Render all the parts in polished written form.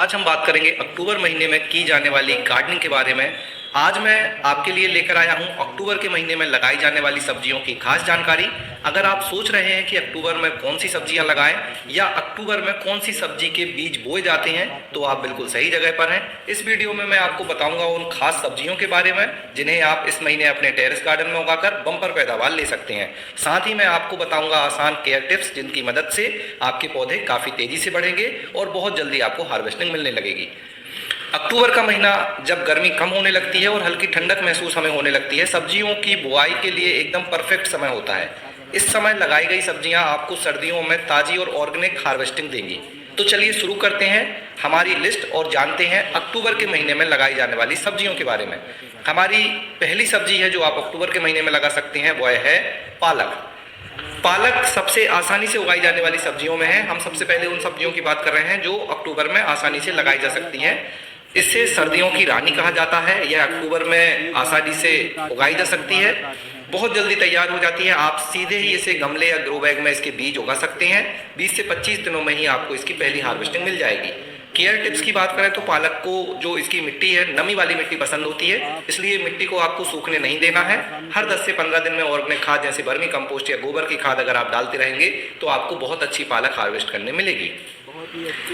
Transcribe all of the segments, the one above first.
आज हम बात करेंगे अक्टूबर महीने में की जाने वाली गार्डनिंग के बारे में। आज मैं आपके लिए लेकर आया हूं अक्टूबर के महीने में लगाई जाने वाली सब्जियों की खास जानकारी। अगर आप सोच रहे हैं कि अक्टूबर में कौन सी सब्जियां लगाएं या अक्टूबर में कौन सी सब्जी के बीज बोए जाते हैं, तो आप बिल्कुल सही जगह पर हैं। इस वीडियो में मैं आपको बताऊंगा उन खास सब्जियों के बारे में जिन्हें आप इस महीने अपने टेरेस गार्डन में उगाकर बम्पर पैदावार ले सकते हैं। साथ ही मैं आपको बताऊंगा आसान केयर टिप्स जिनकी मदद से आपके पौधे काफ़ी तेज़ी से बढ़ेंगे और बहुत जल्दी आपको हार्वेस्टिंग मिलने लगेगी। अक्टूबर का महीना जब गर्मी कम होने लगती है और हल्की ठंडक महसूस हमें होने लगती है, सब्जियों की बुआई के लिए एकदम परफेक्ट समय होता है। इस समय लगाई गई सब्जियां आपको सर्दियों में ताज़ी और ऑर्गेनिक हार्वेस्टिंग देंगी। तो चलिए शुरू करते हैं हमारी लिस्ट और जानते हैं अक्टूबर के महीने में लगाई जाने वाली सब्जियों के बारे में। हमारी पहली सब्जी है जो आप अक्टूबर के महीने में लगा सकते हैं, वह है पालक। पालक सबसे आसानी से उगाई जाने वाली सब्जियों में है। हम सबसे पहले उन सब्जियों की बात कर रहे हैं जो अक्टूबर में आसानी से लगाई जा सकती हैं। इसे सर्दियों की रानी कहा जाता है। यह अक्टूबर में आसानी से उगाई जा सकती है, बहुत जल्दी तैयार हो जाती है। आप सीधे ही इसे गमले या ग्रो बैग में इसके बीज उगा सकते हैं। 20 से 25 दिनों में ही आपको इसकी पहली हार्वेस्टिंग मिल जाएगी। केयर टिप्स की बात करें तो पालक को जो इसकी मिट्टी है, नमी वाली मिट्टी पसंद होती है, इसलिए मिट्टी को आपको सूखने नहीं देना है। हर 10 से 15 दिन में ऑर्गेनिक खाद जैसे वर्मी कंपोस्ट या गोबर की खाद अगर आप डालते रहेंगे तो आपको बहुत अच्छी पालक हार्वेस्ट करने मिलेगी।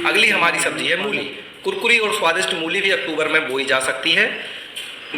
अगली हमारी सब्जी है मूली। कुरकुरी और स्वादिष्ट मूली भी अक्टूबर में बोई जा सकती है।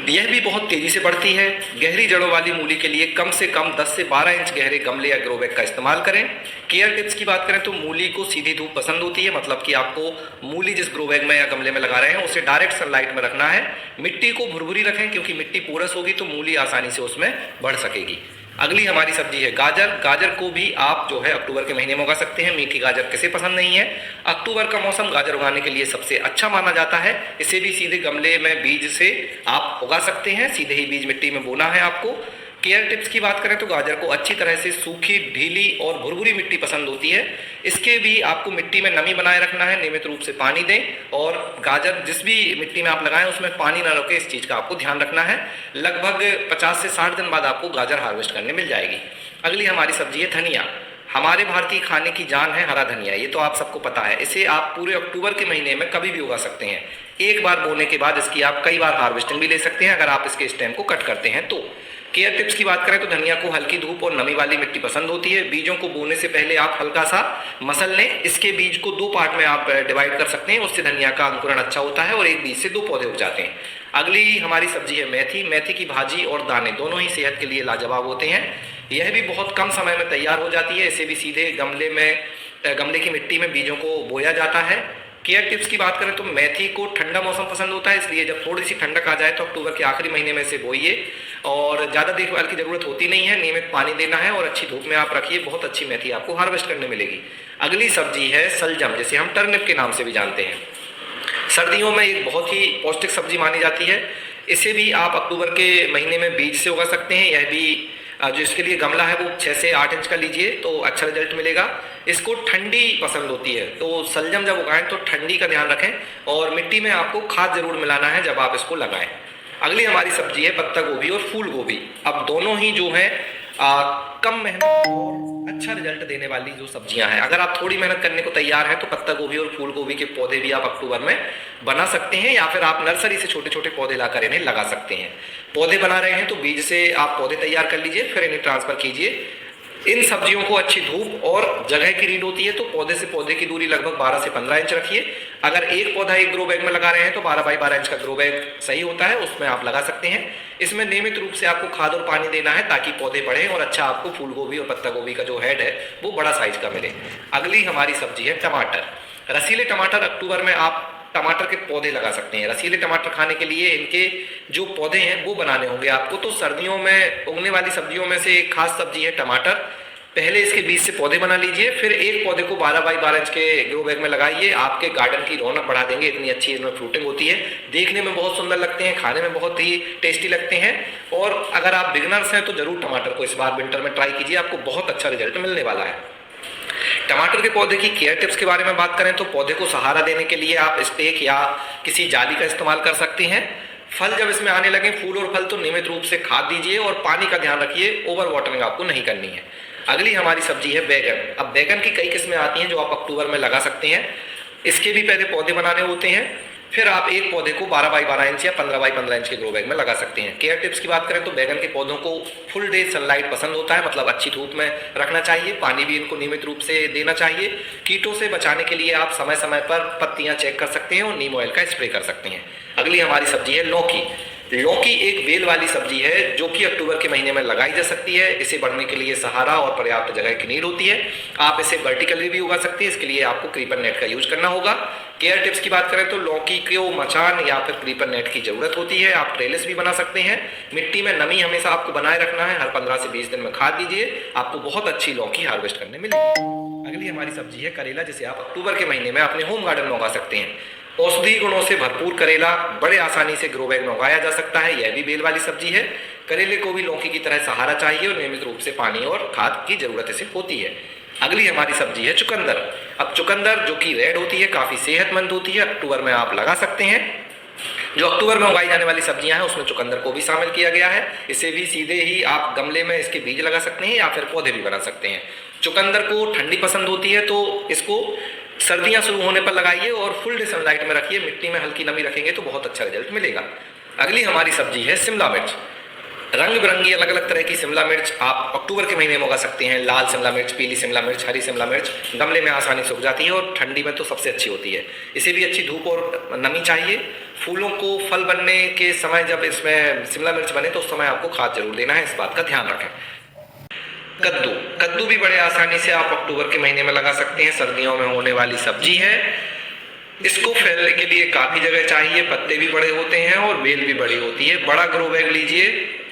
यह भी बहुत तेजी से बढ़ती है। गहरी जड़ों वाली मूली के लिए कम से कम 10 से 12 इंच गहरे गमले या ग्रो बैग का इस्तेमाल करें। केयर टिप्स की बात करें तो मूली को सीधी धूप पसंद होती है, मतलब कि आपको मूली जिस ग्रो बैग में या गमले में लगा रहे हैं उसे डायरेक्ट सनलाइट में रखना है। मिट्टी को भुरभुरी रखें क्योंकि मिट्टी पोरस होगी तो मूली आसानी से उसमें बढ़ सकेगी। अगली हमारी सब्जी है गाजर। गाजर को भी आप जो है अक्टूबर के महीने में उगा सकते हैं। मीठी गाजर किसे पसंद नहीं है। अक्टूबर का मौसम गाजर उगाने के लिए सबसे अच्छा माना जाता है। इसे भी सीधे गमले में बीज से आप उगा सकते हैं, सीधे ही बीज मिट्टी में बोना है आपको। केयर टिप्स की बात करें तो गाजर को अच्छी तरह से सूखी, ढीली और भुरभुरी मिट्टी पसंद होती है। इसके भी आपको मिट्टी में नमी बनाए रखना है, नियमित रूप से पानी दें और गाजर जिस भी मिट्टी में आप लगाएं उसमें पानी ना रोके, इस चीज़ का आपको ध्यान रखना है। लगभग 50 से 60 दिन बाद आपको गाजर हार्वेस्ट करने मिल जाएगी। अगली हमारी सब्जी है धनिया। हमारे भारतीय खाने की जान है हरा धनिया, ये तो आप सबको पता है। इसे आप पूरे अक्टूबर के महीने में कभी भी उगा सकते हैं। एक बार बोने के बाद इसकी आप कई बार हार्वेस्टिंग भी ले सकते हैं अगर आप इसके स्टेम को कट करते हैं तो। केयर टिप्स की बात करें तो धनिया को हल्की धूप और नमी वाली मिट्टी पसंद होती है। बीजों को बोने से पहले आप हल्का सा मसल लें। इसके बीज को 2 पार्ट में आप डिवाइड कर सकते हैं, उससे धनिया का अंकुरण अच्छा होता है और एक बीज से 2 पौधे उग जाते हैं। अगली हमारी सब्जी है मेथी। मेथी की भाजी और दाने दोनों ही सेहत के लिए लाजवाब होते हैं। यह भी बहुत कम समय में तैयार हो जाती है। इसे भी सीधे गमले की मिट्टी में बीजों को बोया जाता है। केयर टिप्स की बात करें तो मेथी को ठंडा मौसम पसंद होता है, इसलिए जब थोड़ी सी ठंडक आ जाए तो अक्टूबर के आखिरी महीने में इसे बोइए और ज़्यादा देखभाल की ज़रूरत होती नहीं है। नियमित पानी देना है और अच्छी धूप में आप रखिए, बहुत अच्छी मेथी आपको हार्वेस्ट करने मिलेगी। अगली सब्जी है सलजम, जिसे हम टर्निप के नाम से भी जानते हैं। सर्दियों में एक बहुत ही पौष्टिक सब्जी मानी जाती है। इसे भी आप अक्टूबर के महीने में बीज से उगा सकते हैं। यह भी जो इसके लिए गमला है वो 6 से 8 इंच का लीजिए तो अच्छा रिजल्ट मिलेगा। इसको ठंडी पसंद होती है तो सलजम जब उगाएं तो ठंडी का ध्यान रखें और मिट्टी में आपको खाद जरूर मिलाना है जब आप इसको लगाएं। अगली हमारी सब्जी है पत्ता गोभी और फूल गोभी। अब दोनों ही जो है कम मेहनत और अच्छा रिजल्ट देने वाली जो सब्जियां हैं। अगर आप थोड़ी मेहनत करने को तैयार हैं तो पत्ता गोभी और फूल गोभी के पौधे भी आप अक्टूबर में बना सकते हैं या फिर आप नर्सरी से छोटे छोटे पौधे लाकर इन्हें लगा सकते हैं। पौधे बना रहे हैं तो बीज से आप पौधे तैयार कर लीजिए, फिर इन्हें ट्रांसफर कीजिए। इन सब्जियों को अच्छी धूप और जगह की नीड होती है तो पौधे से पौधे की दूरी लगभग 12 से 15 इंच रखिए। अगर एक पौधा एक ग्रो बैग में लगा रहे हैं तो 12 बाई 12 इंच का ग्रो बैग सही होता है, उसमें आप लगा सकते हैं। इसमें नियमित रूप से आपको खाद और पानी देना है ताकि पौधे बढ़ें और अच्छा आपको फूल गोभी और पत्ता गोभी का जो हेड है वो बड़ा साइज का मिले। अगली हमारी सब्जी है टमाटर। रसीले टमाटर। अक्टूबर में आप टमाटर के पौधे लगा सकते हैं। रसीले टमाटर खाने के लिए इनके जो पौधे हैं वो बनाने होंगे आपको। तो सर्दियों में उगने वाली सब्जियों में से एक खास सब्जी है टमाटर। पहले इसके बीज से पौधे बना लीजिए, फिर एक पौधे को 12 बाई 12 इंच के ग्रो बैग में लगाइए। आपके गार्डन की रौनक बढ़ा देंगे, इतनी अच्छी इसमें फ्रूटिंग होती है। देखने में बहुत सुंदर लगते हैं, खाने में बहुत ही टेस्टी लगते हैं। और अगर आप बिगनर्स हैं तो जरूर टमाटर को इस बार विंटर में ट्राई कीजिए, आपको बहुत अच्छा रिजल्ट मिलने वाला है। टमाटर के पौधे की केयर टिप्स के बारे में बात करें तो पौधे को सहारा देने के लिए आप स्टेक या किसी जाली का इस्तेमाल कर सकते हैं। फल जब इसमें आने लगे, फूल और फल, तो नियमित रूप से खाद दीजिए और पानी का ध्यान रखिए, ओवर वाटरिंग आपको नहीं करनी है। अगली हमारी सब्जी है बैगन। अब बैगन की कई किस्में आती हैं जो आप अक्टूबर में लगा सकते हैं। इसके भी पहले पौधे बनाने होते हैं, फिर आप एक पौधे को 12 बाई 12 इंच या 15 बाई 15 इंच के ग्रो बैग में लगा सकते हैं। केयर टिप्स की बात करें तो बैगन के पौधों को फुल डे सनलाइट पसंद होता है, मतलब अच्छी धूप में रखना चाहिए। पानी भी इनको नियमित रूप से देना चाहिए। कीटों से बचाने के लिए आप समय समय पर पत्तियां चेक कर सकते हैं और नीम ऑयल का स्प्रे कर सकते हैं। अगली हमारी सब्जी है लौकी। लौकी एक बेल वाली सब्जी है जो कि अक्टूबर के महीने में लगाई जा सकती है। इसे बढ़ने के लिए सहारा और पर्याप्त जगह की नीड होती है। आप इसे वर्टिकली भी उगा सकते हैं, इसके लिए आपको क्रीपर नेट का यूज करना होगा। केयर टिप्स की बात करें तो लौकी को मचान या फिर क्रीपर नेट की जरूरत होती है। आप ट्रेलिस भी बना सकते हैं। मिट्टी में नमी हमेशा आपको बनाए रखना है। हर 15 से 20 दिन में खाद दीजिए, आपको बहुत अच्छी लौकी हार्वेस्ट करने मिलेगी। अगली हमारी सब्जी है करेला, जिसे आप अक्टूबर के महीने में अपने होम गार्डन में उगा सकते हैं। औषधि गुणों से भरपूर करेला बड़े आसानी से ग्रो बैग में उगाया जा सकता है। यह भी बेल वाली सब्जी है। करेले को भी लौकी की तरह सहारा चाहिए और नियमित रूप से पानी और खाद की जरूरत इसे होती है। अगली हमारी सब्जी है चुकंदर। अब चुकंदर जो कि रेड होती है, काफी सेहतमंद होती है, अक्टूबर में आप लगा सकते हैं। जो अक्टूबर में उगाई जाने वाली सब्जियां हैं उसमें चुकंदर को भी शामिल किया गया है। इसे भी सीधे ही आप गमले में इसके बीज लगा सकते हैं या फिर पौधे भी बना सकते हैं। चुकंदर को ठंडी पसंद होती है तो इसको सर्दियां शुरू होने पर लगाइए और फुल डे सनलाइट में रखिए। मिट्टी में हल्की नमी रखेंगे तो बहुत अच्छा रिजल्ट मिलेगा। अगली हमारी सब्जी है शिमला मिर्च। रंग बिरंगी अलग अलग तरह की शिमला मिर्च आप अक्टूबर के महीने में उगा सकते हैं। लाल शिमला मिर्च, पीली शिमला मिर्च, हरी शिमला मिर्च गमले में आसानी से उग जाती है और ठंडी में तो सबसे अच्छी होती है। इसे भी अच्छी धूप और नमी चाहिए। फूलों को फल बनने के समय जब इसमें शिमला मिर्च बने तो उस समय आपको खाद जरूर देना है, इस बात का ध्यान रखें। कद्दू। कद्दू भी बड़े आसानी से आप अक्टूबर के महीने में लगा सकते हैं। सर्दियों में होने वाली सब्जी है। इसको फैलने के लिए काफी जगह चाहिए। पत्ते भी बड़े होते हैं और बेल भी बड़ी होती है। बड़ा ग्रो बैग लीजिए।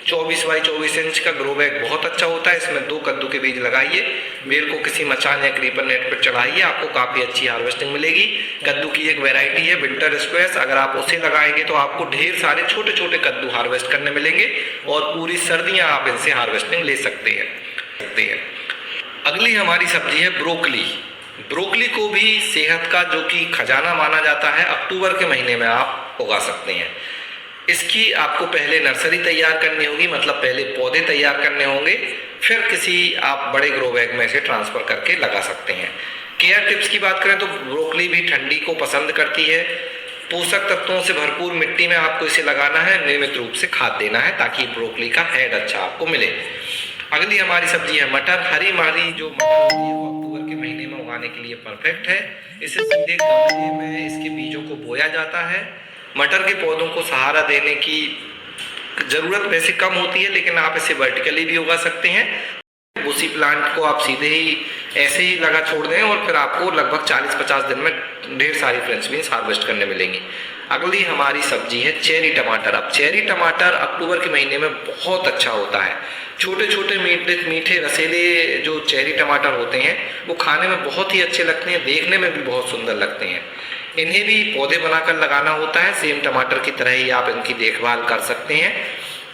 24 बाई 24 इंच का ग्रो बैग बहुत अच्छा होता है। इसमें 2 कद्दू के बीज लगाइए। बेल को किसी मचान या क्रीपर नेट पर चढ़ाइए, आपको काफी अच्छी हार्वेस्टिंग मिलेगी। कद्दू की एक वैरायटी है विंटर स्क्वैश, अगर आप उसे लगाएंगे तो आपको ढेर सारे छोटे छोटे कद्दू हार्वेस्ट करने मिलेंगे और पूरी सर्दियां आप इनसे हार्वेस्टिंग ले सकते हैं। अगली हमारी सब्जी है ब्रोकली। ब्रोकली को भी सेहत का जो कि खजाना माना जाता है, अक्टूबर के महीने में आप उगा सकते हैं। इसकी आपको पहले नर्सरी तैयार करनी होगी, मतलब पहले पौधे तैयार करने होंगे, फिर किसी आप बड़े ग्रो बैग में से ट्रांसफर करके लगा सकते हैं। केयर टिप्स की बात करें तो ब्रोकली भी ठंडी को पसंद करती है। पोषक तत्वों से भरपूर मिट्टी में आपको इसे लगाना है। नियमित रूप से खाद देना है ताकि ब्रोकली का हेड अच्छा आपको मिले। अगली हमारी सब्जी है मटर। हरी मारी जो मटर होती है वो अक्टूबर के महीने में उगाने के लिए परफेक्ट है। इसे सीधे गमले में इसके बीजों को बोया जाता है। मटर के पौधों को सहारा देने की जरूरत वैसे कम होती है, लेकिन आप इसे वर्टिकली भी उगा सकते हैं। उसी प्लांट को आप सीधे ही ऐसे ही लगा छोड़ दें और फिर आपको लगभग 40-50 दिन में ढेर सारी फ्रेंच बीन्स हार्वेस्ट करने मिलेंगी। अगली हमारी सब्जी है चेरी टमाटर। अब चेरी टमाटर अक्टूबर के महीने में बहुत अच्छा होता है। छोटे छोटे मीठे रसीले जो चेरी टमाटर होते हैं वो खाने में बहुत ही अच्छे लगते हैं, देखने में भी बहुत सुंदर लगते हैं। इन्हें भी पौधे बनाकर लगाना होता है। सेम टमाटर की तरह ही आप इनकी देखभाल कर सकते हैं।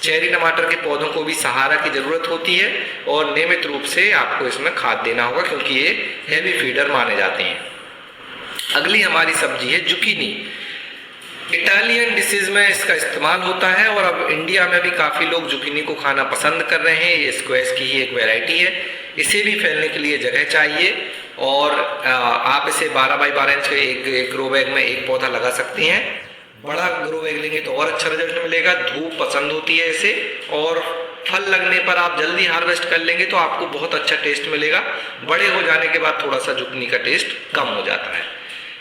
चेरी टमाटर के पौधों को भी सहारा की जरूरत होती है और नियमित रूप से आपको इसमें खाद देना होगा क्योंकि ये हेवी फीडर माने जाते हैं। अगली हमारी सब्जी है जुकीनी। इटालियन डिशेज में इसका इस्तेमाल होता है और अब इंडिया में भी काफ़ी लोग जुकीनी को खाना पसंद कर रहे हैं। ये स्क्वैश की ही एक वैरायटी है। इसे भी फैलने के लिए जगह चाहिए और आप इसे 12 बाई 12 इंच के एक ग्रो बैग में एक पौधा लगा सकते हैं। बड़ा ग्रो बैग लेंगे तो और अच्छा रिजल्ट मिलेगा। धूप पसंद होती है इसे और फल लगने पर आप जल्दी हार्वेस्ट कर लेंगे तो आपको बहुत अच्छा टेस्ट मिलेगा। बड़े हो जाने के बाद थोड़ा सा जुकनी का टेस्ट कम हो जाता है।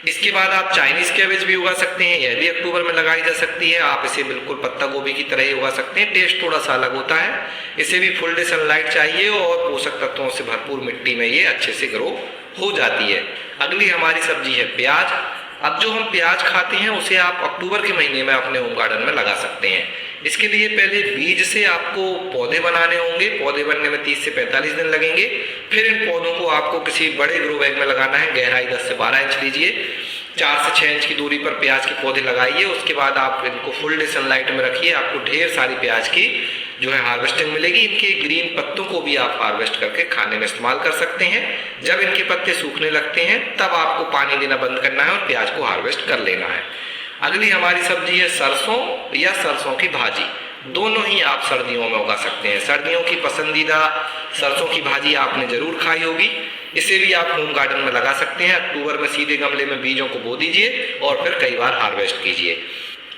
इसके बाद आप चाइनीज कैबेज भी उगा सकते हैं। यह भी अक्टूबर में लगाई जा सकती है। आप इसे बिल्कुल पत्ता गोभी की तरह ही उगा सकते हैं। टेस्ट थोड़ा सा अलग होता है। इसे भी फुल डे सनलाइट चाहिए और पोषक तत्वों से भरपूर मिट्टी में ये अच्छे से ग्रो हो जाती है। अगली हमारी सब्जी है प्याज। अब जो हम प्याज खाते हैं उसे आप अक्टूबर के महीने में अपने होम गार्डन में लगा सकते हैं। इसके लिए पहले बीज से आपको पौधे बनाने होंगे। पौधे बनने में 30 से 45 दिन लगेंगे। फिर इन पौधों को आपको किसी बड़े ग्रो बैग में लगाना है। गहराई 10 से 12 इंच लीजिए। 4 से 6 इंच की दूरी पर प्याज के पौधे लगाइए। उसके बाद आप इनको फुल डे सनलाइट में रखिए। आपको ढेर सारी प्याज की जो है हार्वेस्टिंग मिलेगी। इनके ग्रीन पत्तों को भी आप हार्वेस्ट करके खाने में इस्तेमाल कर सकते हैं। जब इनके पत्ते सूखने लगते हैं तब आपको पानी देना बंद करना है और प्याज को हार्वेस्ट कर लेना है। अगली हमारी सब्जी है सरसों या सरसों की भाजी। दोनों ही आप सर्दियों में उगा सकते हैं। सर्दियों की पसंदीदा सरसों की भाजी आपने जरूर खाई होगी, इसे भी आप होम गार्डन में लगा सकते हैं। अक्टूबर में सीधे गमले में बीजों को बो दीजिए और फिर कई बार हार्वेस्ट कीजिए।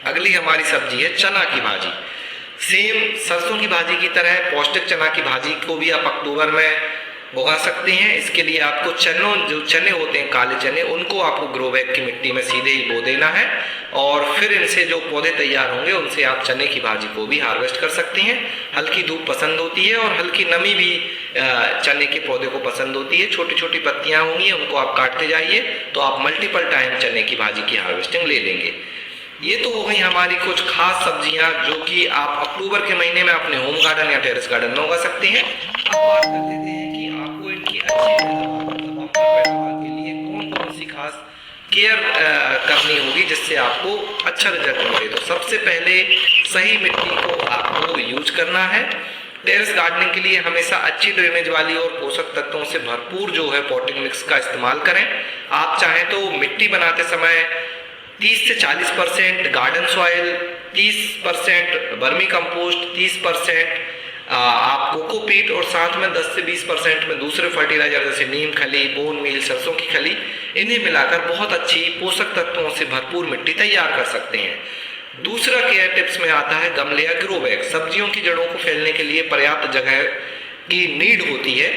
अगली हमारी सब्जी है चना की भाजी। सेम सरसों की भाजी की तरह पौष्टिक चना की भाजी को भी आप अक्टूबर में उगा सकते हैं। इसके लिए आपको जो चने होते हैं काले चने, उनको आपको ग्रो बैग की मिट्टी में सीधे ही बो देना है और फिर इनसे जो पौधे तैयार होंगे उनसे आप चने की भाजी को भी हार्वेस्ट कर सकते हैं। हल्की धूप पसंद होती है और हल्की नमी भी चने के पौधे को पसंद होती है। छोटी छोटी पत्तियां होंगी, उनको आप काटते जाइए तो आप मल्टीपल टाइम चने की भाजी की हार्वेस्टिंग ले लेंगे। ये तो हो गई हमारी कुछ खास सब्जियां जो कि आप अक्टूबर के महीने में अपने होम गार्डन या टेरेस गार्डन में उगा सकते हैं। अब बात कर लेते हैं कि आपको इनकी अच्छी पैदावार के लिए कौन कौन सी खास केयर करनी होगी जिससे आपको अच्छा रिजल्ट मिले। तो सबसे पहले सही मिट्टी को आपको यूज करना है। टेरेस गार्डनिंग के लिए हमेशा अच्छी ड्रेनेज वाली और पोषक तत्वों से भरपूर जो है पॉटिंग मिक्स का इस्तेमाल करें। आप चाहें तो मिट्टी बनाते समय 30 से 40% गार्डन सॉइल, 30% वर्मी कंपोस्ट, 30% आप कोकोपीट और साथ में 10 से 20% में दूसरे फर्टिलाइजर जैसे नीम खली, बोन मील, सरसों की खली, इन्हें मिलाकर बहुत अच्छी पोषक तत्वों से भरपूर मिट्टी तैयार कर सकते हैं। दूसरा केयर टिप्स में आता है गमले या ग्रो बैग। सब्जियों की जड़ों को फैलने के लिए पर्याप्त जगह की नीड होती है।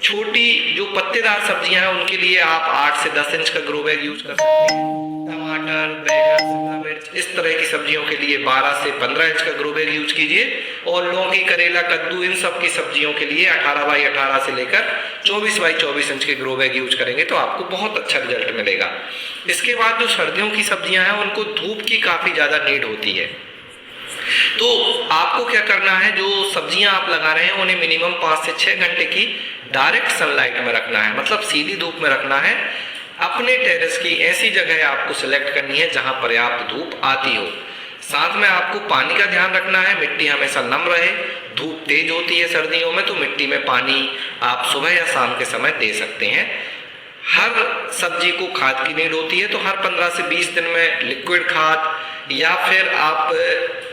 छोटी जो पत्तेदार सब्जियां हैं उनके लिए आप 8 से 10 इंच का ग्रो बैग यूज कर सकते हैं। टमाटर, बैंगन, शिमला मिर्च, इस तरह की सब्जियों के लिए 12 से 15 इंच का ग्रो बैग यूज कीजिए। और लौकी, करेला, कद्दू, इन सब की सब्जियों के लिए 18 बाई 18 से लेकर 24 बाई 24 इंच के ग्रो बैग यूज करेंगे तो आपको बहुत अच्छा रिजल्ट मिलेगा। इसके बाद जो सर्दियों की सब्जियां हैं उनको धूप की काफी ज्यादा नीड होती है। तो आपको क्या करना है, जो सब्जियां आप लगा रहे हैं उन्हें मिनिमम 5 से 6 घंटे की डायरेक्ट सनलाइट में रखना है, मतलब सीधी धूप में रखना है। अपने टेरेस की ऐसी जगह आपको सिलेक्ट करनी है जहां पर्याप्त धूप आती हो। साथ में आपको पानी का ध्यान रखना है, मिट्टी हमेशा नम रहे। धूप तेज होती है सर्दियों में, तो मिट्टी में पानी आप सुबह या शाम के समय दे सकते हैं। हर सब्जी को खाद की नीड होती है, तो हर 15 से 20 दिन में लिक्विड खाद या फिर आप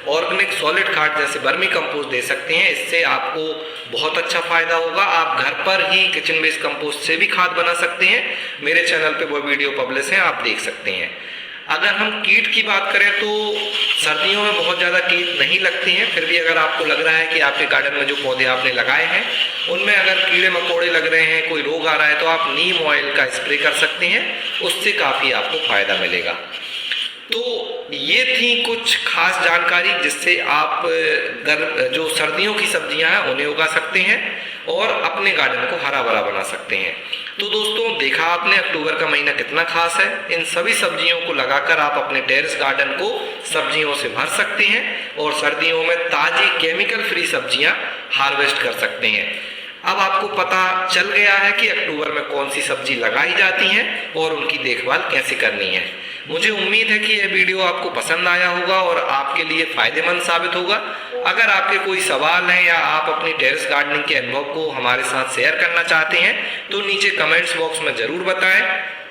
ऑर्गेनिक सॉलिड खाद जैसे वर्मी कंपोस्ट दे सकते हैं। इससे आपको बहुत अच्छा फायदा होगा। आप घर पर ही किचन बेस्ड कंपोस्ट से भी खाद बना सकते हैं। मेरे चैनल पे वो वीडियो पब्लिश है, आप देख सकते हैं। अगर हम कीट की बात करें तो सर्दियों में बहुत ज़्यादा कीट नहीं लगते हैं। फिर भी अगर आपको लग रहा है कि आपके गार्डन में जो पौधे आपने लगाए हैं उनमें अगर कीड़े मकोड़े लग रहे हैं, कोई रोग आ रहा है, तो आप नीम ऑयल का स्प्रे कर सकते हैं, उससे काफ़ी आपको फायदा मिलेगा। तो ये थी कुछ खास जानकारी जिससे आप जो सर्दियों की सब्जियां हैं उन्हें उगा सकते हैं और अपने गार्डन को हरा भरा बना सकते हैं। तो दोस्तों, देखा आपने अक्टूबर का महीना कितना खास है। इन सभी सब्जियों को लगाकर आप अपने टेरेस गार्डन को सब्जियों से भर सकते हैं और सर्दियों में ताजी केमिकल फ्री सब्जियां हार्वेस्ट कर सकते हैं। अब आपको पता चल गया है कि अक्टूबर में कौन सी सब्जी लगाई जाती हैं और उनकी देखभाल कैसे करनी है। मुझे उम्मीद है कि यह वीडियो आपको पसंद आया होगा और आपके लिए फायदेमंद साबित होगा। अगर आपके कोई सवाल हैं या आप अपनी टेरेस गार्डनिंग के अनुभव को हमारे साथ शेयर करना चाहते हैं तो नीचे कमेंट्स बॉक्स में जरूर बताएं।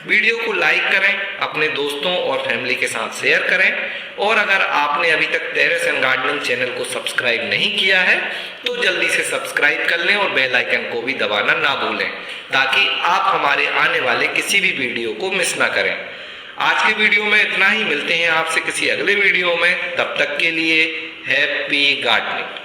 वीडियो को लाइक करें, अपने दोस्तों और फैमिली के साथ शेयर करें और अगर आपने अभी तक टेरेस एंड गार्डनिंग चैनल को सब्सक्राइब नहीं किया है तो जल्दी से सब्सक्राइब कर लें और बेल आइकन को भी दबाना ना भूलें ताकि आप हमारे आने वाले किसी भी वीडियो को मिस ना करें। आज के वीडियो में इतना ही, मिलते हैं आपसे किसी अगले वीडियो में। तब तक के लिए हैप्पी गार्डनिंग।